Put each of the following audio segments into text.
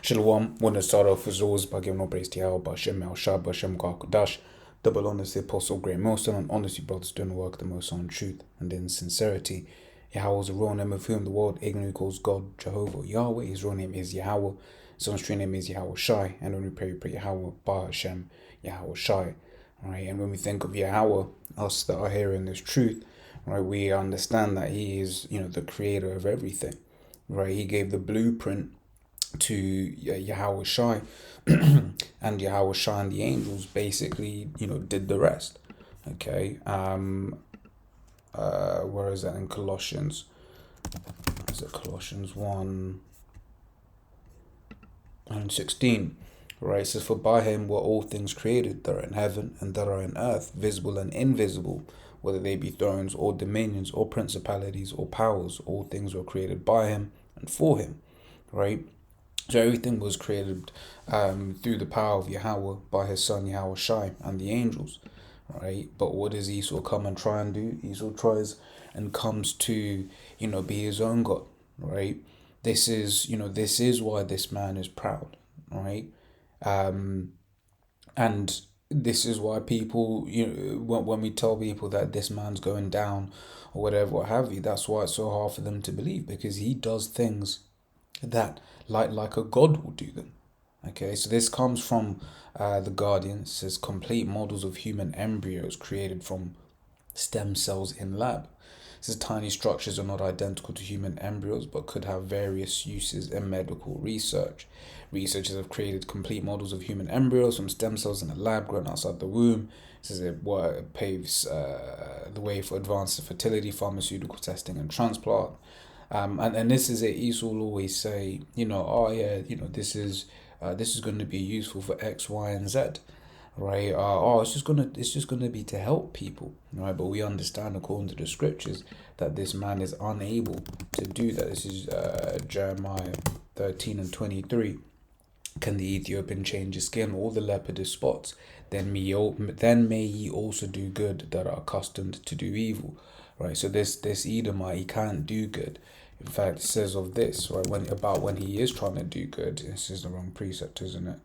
Shalom, want to start off as always by giving all praise to Yahweh, Bashem, El Shah, Bashem, Kodash, double honor to the Apostle, great Most and honestly, brothers doing the work of the Most on truth and in sincerity. Yahweh is a real name of whom the world ignorantly calls God, Jehovah, Yahweh. His real name is Yahweh. His on-screen name is Yahweh Shai, and when we pray Yahweh, Bashem, Yahweh Shai. Right, and when we think of Yahweh, us that are hearing this truth, right, we understand that He is, the creator of everything. Right, He gave the blueprint to Yahweh Shai, and Yahweh Shai and the angels basically, did the rest. Okay, where is that in Colossians? Is it Colossians 1 and 16? Right, it says, for by him were all things created that are in heaven and that are in earth, visible and invisible, whether they be thrones or dominions or principalities or powers, all things were created by him and for him. Right? So everything was created through the power of Yahweh by his son Yahweh Shai and the angels. Right? But what does Esau come and try and do? Esau tries and comes to, be his own God. Right? This is why this man is proud. Right? And this is why people, when we tell people that this man's going down or whatever, what have you, that's why it's so hard for them to believe, because he does things that like a god will do them. Okay, so this comes from The Guardian. It says complete models of human embryos created from stem cells in lab. It says tiny structures are not identical to human embryos but could have various uses in medical research. Researchers have created complete models of human embryos from stem cells in a lab grown outside the womb. It says it paves the way for advanced fertility, pharmaceutical testing, and transplant. And this is it. Esau will always say, this is going to be useful for X, Y, and Z, right? It's just gonna be to help people, right? But we understand, according to the scriptures, that this man is unable to do that. This is Jeremiah 13:23. Can the Ethiopian change his skin or the leopard his spots? Then may ye also do good that are accustomed to do evil. Right, so this Edomite, he can't do good. In fact, it says of this, right, when he is trying to do good. This is the wrong precept, isn't it?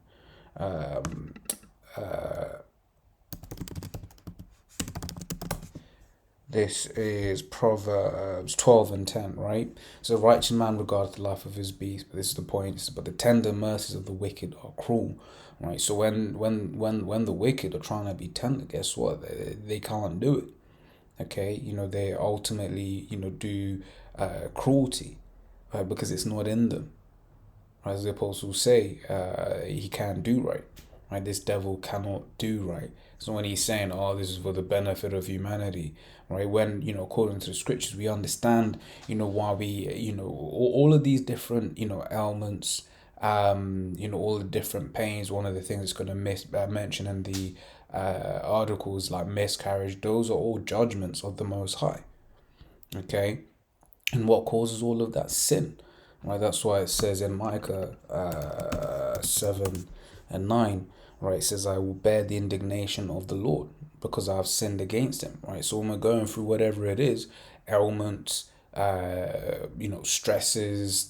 This is Proverbs 12:10, right? So, righteous man regardeth the life of his beast, but this is the point. But the tender mercies of the wicked are cruel, right? So when the wicked are trying to be tender, guess what? They can't do it. Okay, they ultimately do cruelty, right? Because it's not in them. As the apostles say, he can't do right. Right, this devil cannot do right. So when he's saying, this is for the benefit of humanity, right? When, according to the scriptures, we understand, why we, all of these different, ailments, all the different pains. One of the things that's going to mention in the articles like miscarriage, those are all judgments of the Most High. Okay? And what causes all of that? Sin. Right? That's why it says in Micah 7:9, right? It says, I will bear the indignation of the Lord because I have sinned against him. Right? So when we're going through whatever it is, ailments, stresses,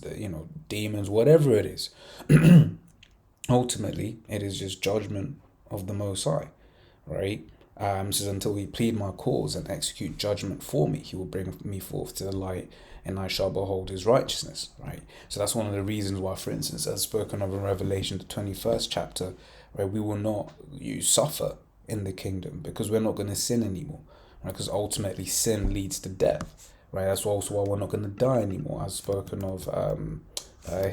demons, whatever it is, ultimately it is just judgment of the Most High. Right? It says, until he plead my cause and execute judgment for me, he will bring me forth to the light, and I shall behold his righteousness. Right? So that's one of the reasons why, for instance, as spoken of in Revelation, the 21st chapter, right, we will not suffer in the kingdom because we're not going to sin anymore. Right? Because ultimately sin leads to death. Right? That's also why we're not going to die anymore, as spoken of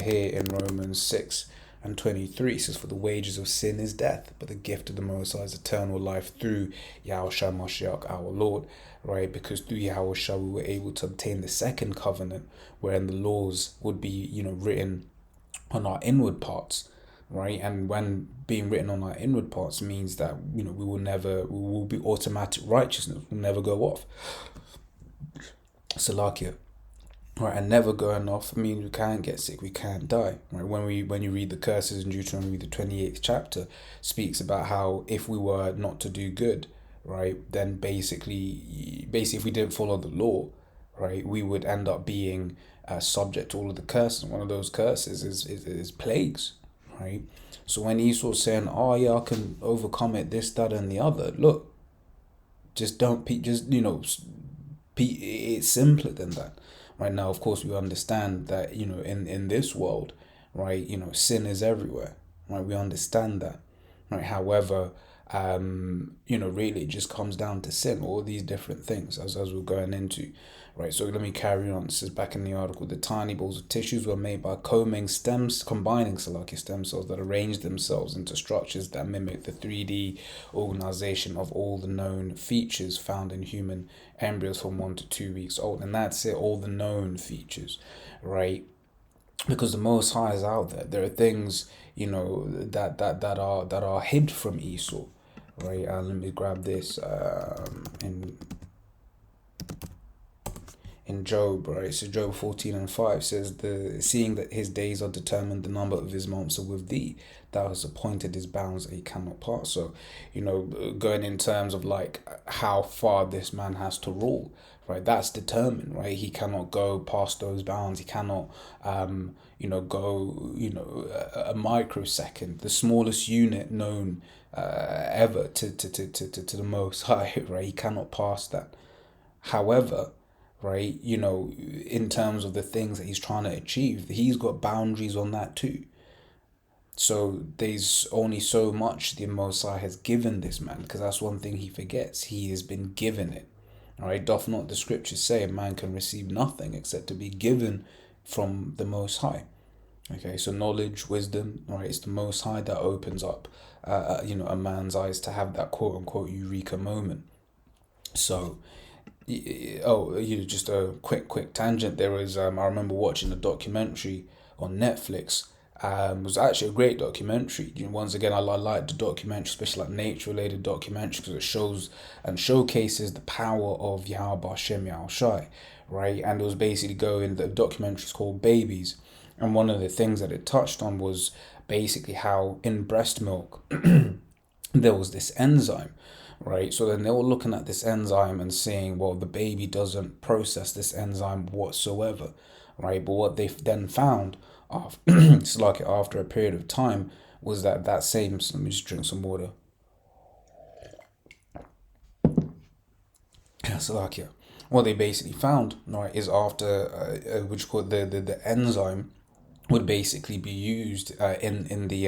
here in Romans 6:23. It says, for the wages of sin is death, but the gift of the Most High is eternal life through Yahushua Mashiach our Lord. Right? Because through Yahushua we were able to obtain the second covenant, wherein the laws would be, written on our inward parts. Right? And when being written on our inward parts means that, we will be automatic righteousness, will never go off. Salakia. Right, and never going off means we can't get sick, we can't die. Right, when you read the curses in Deuteronomy, the 28th chapter speaks about how if we were not to do good, right, then basically if we didn't follow the law, right, we would end up being subject to all of the curses. One of those curses is plagues, right? So when Esau's saying, "Oh yeah, I can overcome it," this, that, and the other, look, just don't, just it's simpler than that. Right now, of course, we understand that in this world, right, sin is everywhere. Right, we understand that. Right, however, really it just comes down to sin, all these different things as we're going into. Right, so let me carry on. It says back in the article, the tiny balls of tissues were made by combining Salaki stem cells that arrange themselves into structures that mimic the 3D organization of all the known features found in human embryos from 1 to 2 weeks old. And that's it, all the known features, right? Because the Most High is out there. There are things, that are hid from Esau, right? Let me grab this in Job, right? So Job 14:5 says, "The seeing that his days are determined, the number of his months are with thee. Thou hast appointed his bounds that he cannot pass." So, going in terms of like how far this man has to rule, right? That's determined, right? He cannot go past those bounds. He cannot, go, a microsecond, the smallest unit known ever to the Most High, right? He cannot pass that. However, right, in terms of the things that he's trying to achieve, he's got boundaries on that too. So there's only so much the Most High has given this man, because that's one thing he forgets. He has been given it. All right, doth not the scriptures say a man can receive nothing except to be given from the Most High? Okay, so knowledge, wisdom, right? It's the Most High that opens up, a man's eyes to have that quote unquote eureka moment. So, just a quick tangent. There was I remember watching a documentary on Netflix. It was actually a great documentary. Once again, I like the documentary, especially like nature related documentaries, because it shows and showcases the power of Yahweh Bashem Yahweh Shai, right? And it was basically the documentary is called Babies, and one of the things that it touched on was basically how in breast milk there was this enzyme, right? So then they were looking at this enzyme and saying, well, the baby doesn't process this enzyme whatsoever, right? But what they then found, it's like after a period of time, was that same. Let me just drink some water. So like, yeah, what they basically found, right, is after which called the enzyme would basically be used in the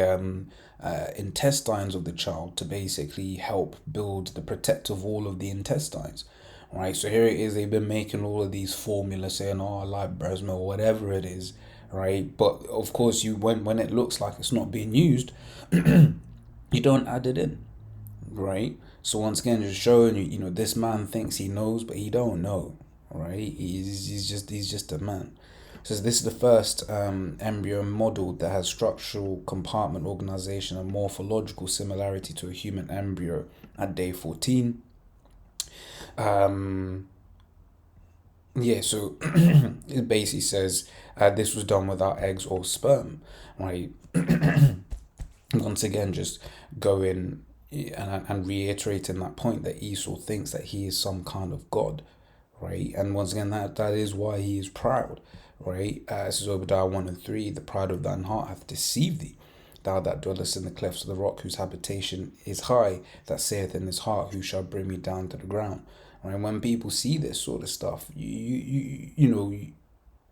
intestines of the child to basically help build the protective wall of the intestines, right? So here it is, they've been making all of these formulas saying, "Oh, I like breast milk," whatever it is, right? But of course, when it looks like it's not being used, you don't add it in, right? So once again, just showing this man thinks he knows, but he don't know, right? He's just a man. Says this is the first embryo model that has structural compartment organization and morphological similarity to a human embryo at day 14. So it basically says this was done without eggs or sperm, right? Once again, just going and reiterating that point that Esau thinks that he is some kind of god, right? And once again, that is why he is proud, right? This is Obadiah 1:3. The pride of thine heart hath deceived thee. Thou that dwellest in the clefts of the rock, whose habitation is high, that saith in his heart, who shall bring me down to the ground? Right? When people see this sort of stuff,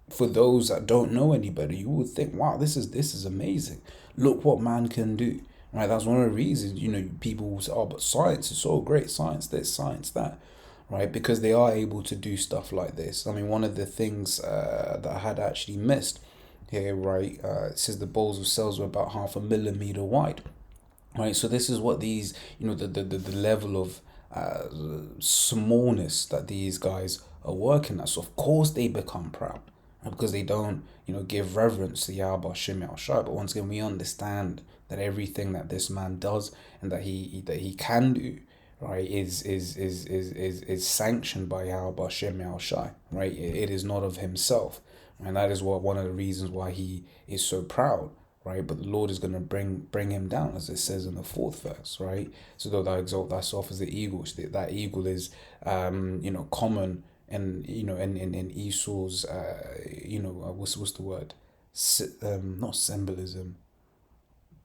for those that don't know any better, you would think, wow, this is amazing. Look what man can do. Right? That's one of the reasons, people will say, oh, but science is so great, science this, science that. Right? Because they are able to do stuff like this. I mean, one of the things that I had actually missed here, right, it says the balls of cells were about 0.5 millimeter wide. Right? So this is what these, the level of smallness that these guys are working at. So of course they become proud, because they don't, give reverence to Yahweh Shem Shai. But once again, we understand that everything that this man does and that he can do, right, is sanctioned by Yahweh Shem Shai, right? It is not of himself, and that is one of the reasons why he is so proud, right? But the Lord is going to bring him down, as it says in the 4th verse, right? So though thou exalt thyself as the eagle, that eagle is common. And in Esau's what's the word, not symbolism,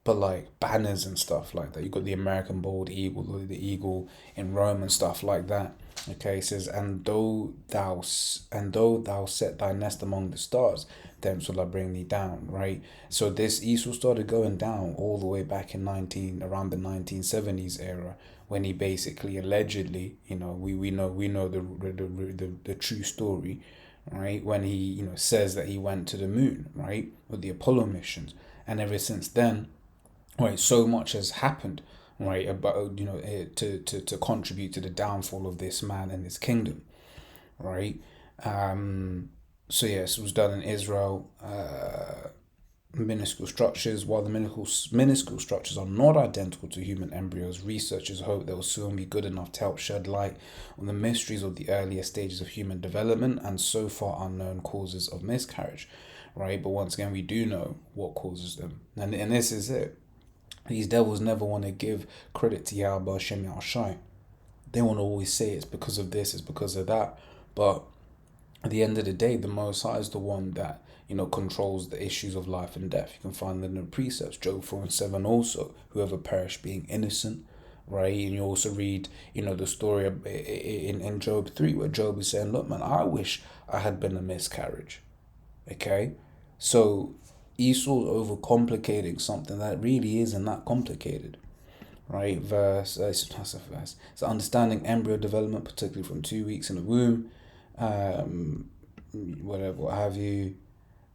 but like banners and stuff like that. You got the American bald eagle, the eagle in Rome and stuff like that. Okay, it says, and though thou set thy nest among the stars, thence will I bring thee down. Right. So this Esau started going down all the way back in around the 1970s era, when he basically allegedly, we know the true story, right? When he says that he went to the moon, right, with the Apollo missions, and ever since then, right, so much has happened, right, about to contribute to the downfall of this man and his kingdom, right. So yes, it was done in Israel. Minuscule structures. While the minuscule structures are not identical to human embryos, researchers hope they will soon be good enough to help shed light on the mysteries of the earlier stages of human development and so far unknown causes of miscarriage, right? But once again, we do know what causes them, and this is it. These devils never want to give credit to Yahweh Hashem Yahushai. They want to always say it's because of this, it's because of that. But at the end of the day, the Most High is the one that controls the issues of life and death. You can find that in the precepts, Job 4:7 also, whoever perished being innocent, right? And you also read, the story in Job 3, where Job is saying, look, man, I wish I had been a miscarriage. Okay? So Esau's overcomplicating something that really isn't that complicated. Right? So understanding embryo development, particularly from 2 weeks in the womb, whatever, what have you.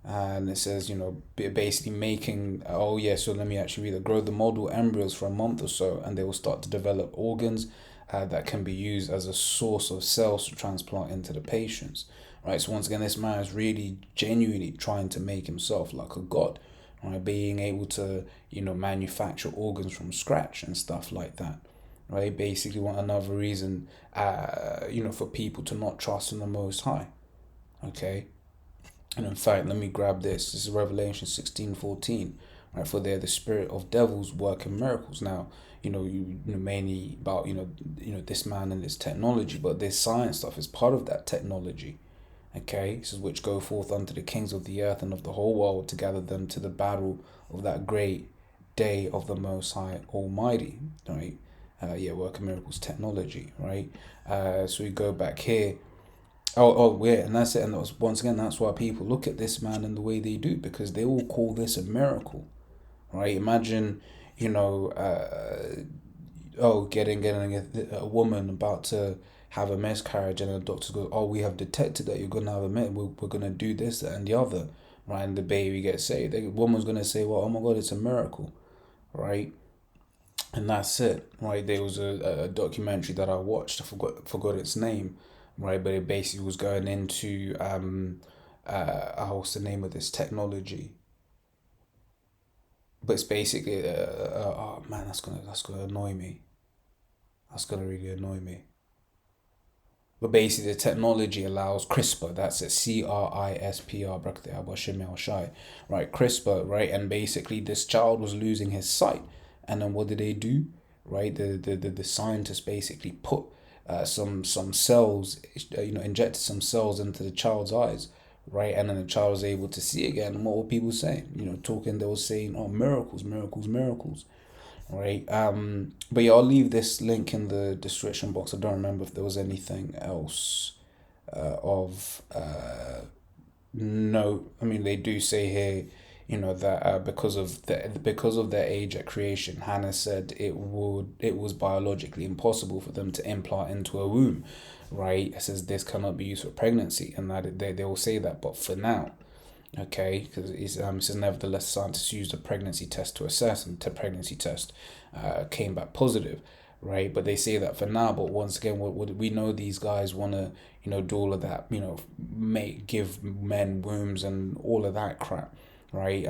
And it says, basically making, so let me actually read it. Grow the model embryos for a month or so, and they will start to develop organs that can be used as a source of cells to transplant into the patients. Right, so once again, this man is really genuinely trying to make himself like a god, right? Being able to, manufacture organs from scratch and stuff like that. Right, basically, want another reason, for people to not trust in the Most High. Okay. And in fact, let me grab this. This is Revelation 16:14. Right, for there the spirit of devils working miracles. Now, mainly about this man and this technology, but this science stuff is part of that technology. Okay, this is which go forth unto the kings of the earth and of the whole world to gather them to the battle of that great day of the Most High Almighty. Right, working miracles technology. Right, so we go back here. Yeah, and that's it. And once again, that's why people look at this man in the way they do, because they all call this a miracle, right? Imagine, getting a woman about to have a miscarriage, and the doctor goes, "Oh, we have detected that you're gonna have a we're gonna do this, that, and the other," right? And the baby gets saved. The woman's gonna say, "Well, oh my God, it's a miracle," right? And that's it, right? There was a documentary that I watched. I forgot its name, right? But it basically was going into what's the name of this technology? But it's basically oh man, that's gonna annoy me. That's gonna really annoy me. But basically, the technology allows CRISPR. That's it, CRISPR. Right, CRISPR. Right, and basically, this child was losing his sight, and then what did they do? Right, the scientists basically put some cells, injected some cells into the child's eyes, right, and then the child was able to see again. And what were people saying? They were saying, "Oh, miracles, miracles, miracles." Right. But yeah, I'll leave this link in the description box. I don't remember if there was anything else of no. I mean, they do say here, that because of their age at creation, Hannah said it was biologically impossible for them to implant into a womb, right? It says this cannot be used for pregnancy, and that they will say that, but for now. Okay, because it says nevertheless, scientists used a pregnancy test to assess, and the pregnancy test came back positive, right? But they say that for now. But once again, what we know, these guys want to, do all of that, give men wombs and all of that crap, right?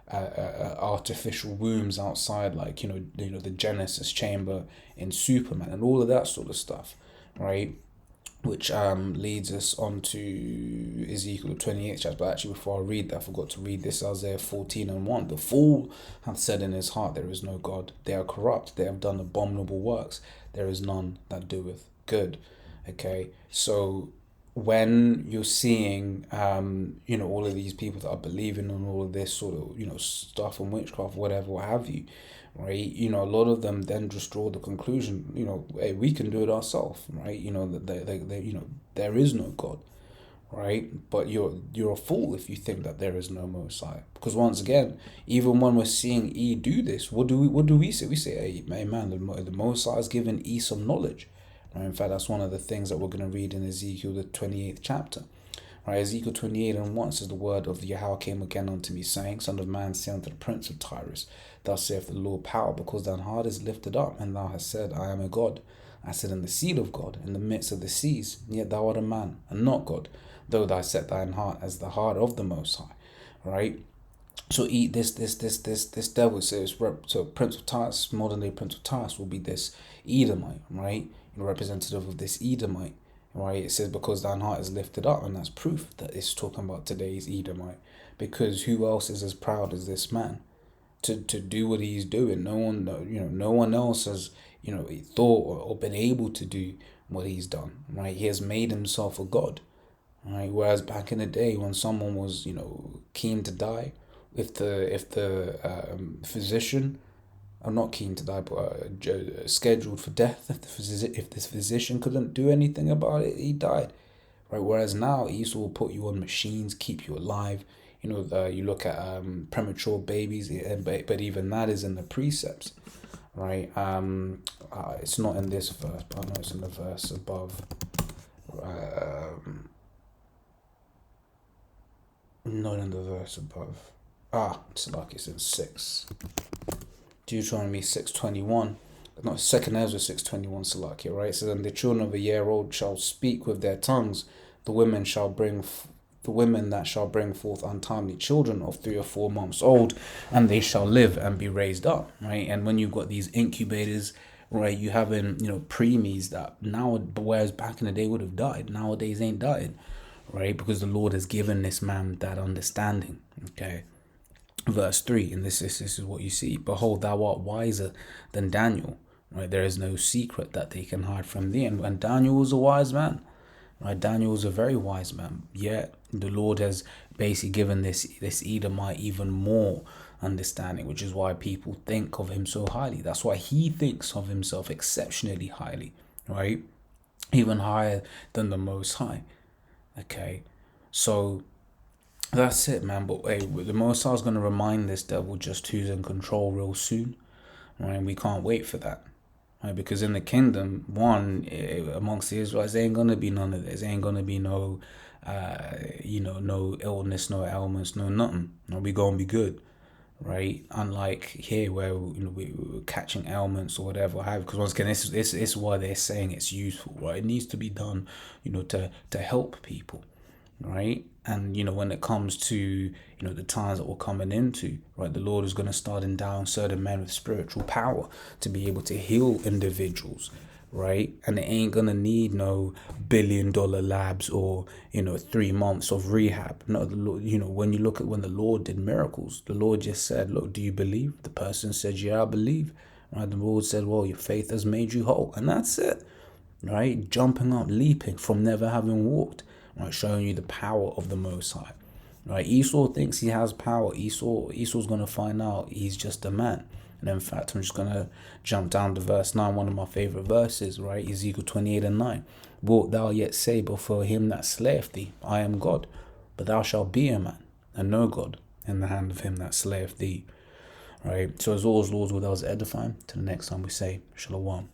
Artificial wombs outside, like the Genesis chamber in Superman, and all of that sort of stuff, right? Which leads us on to Ezekiel 28 chapter. But actually, before I read that, I forgot to read this Isaiah 14:1. The fool hath said in his heart, there is no God. They are corrupt. They have done abominable works. There is none that doeth good. Okay, so when you're seeing, all of these people that are believing on all of this sort of, stuff and witchcraft, whatever, what have you, right? A lot of them then just draw the conclusion, hey, we can do it ourselves, right? That there is no God, right? But you're a fool if you think that there is no Messiah, because once again, even when we're seeing E do this, what do we say? We say, hey man, the Messiah has given E some knowledge. Right? In fact, that's one of the things that we're going to read in Ezekiel, the 28th chapter. Right, Ezekiel 28:1 says, the word of Yahweh came again unto me, saying, Son of man, say unto the prince of Tyrus, thus saith the Lord power, because thine heart is lifted up, and thou hast said, I am a God. I said, in the seed of God, in the midst of the seas, yet thou art a man, and not God, though thou set thine heart as the heart of the Most High. Right? So eat this devil. So Prince of Tyrus, modern day Prince of Tyrus, will be this Edomite, right? Representative of this Edomite, right? It says, because thine heart is lifted up, and that's proof that it's talking about today's Edomite. Because who else is as proud as this man to do what he's doing? No one else has thought or been able to do what he's done, right? He has made himself a god, right? Whereas back in the day, when someone was keen to die, if the physician, or not keen to die, but scheduled for death, if this physician couldn't do anything about it, he died, right? Whereas now, Esau will put you on machines, keep you alive. You look at premature babies, but even that is in the precepts, right? It's not in this verse, but I know it's in the verse above. Not in the verse above. It's like it's in 6. Deuteronomy 6:21. No, 2nd Ezra 6:21, Salakia, right? It says, and the children of a year old shall speak with their tongues. The women that shall bring forth untimely children of 3 or 4 months old, and they shall live and be raised up, right? And when you've got these incubators, right, you having preemies that now, whereas back in the day would have died, nowadays ain't died, right? Because the Lord has given this man that understanding. Okay. Verse 3, and this is what you see. Behold, thou art wiser than Daniel, right? There is no secret that they can hide from thee. And Daniel was a wise man, right? Daniel was a very wise man. Yet the Lord has basically given this Edomite even more understanding, which is why people think of him so highly. That's why he thinks of himself exceptionally highly, right? Even higher than the Most High. Okay, so that's it, man. But hey, the Most High is going to remind this devil just who's in control real soon, right? We can't wait for that, right? Because in the kingdom, amongst the Israelites, there ain't going to be none of this. There ain't going to be no, no illness, no ailments, no nothing. We going to be good, right? Unlike here where we're catching ailments or whatever. Because once again, this is why they're saying it's useful, right? It needs to be done, to help people, right? And when it comes to the times that we're coming into, right, the Lord is going to start endowing certain men with spiritual power to be able to heal individuals, right? And it ain't gonna need no $1 billion labs or 3 months of rehab. No, the Lord, when you look at when the Lord did miracles, the Lord just said, look, do you believe? The person said, yeah, I believe. Right? The Lord said, well, your faith has made you whole, and that's it, right? Jumping up, leaping from never having walked, right? Showing you the power of the Most High, right? Esau thinks he has power. Esau's gonna find out he's just a man. And in fact, I'm just going to jump down to verse 9, one of my favorite verses, right? Ezekiel 28:9. Wilt thou yet say before him that slayeth thee, I am God? But thou shalt be a man, and no God, in the hand of him that slayeth thee. Right? So as always, Lord, with us edifying. Till the next time we say, Shalom.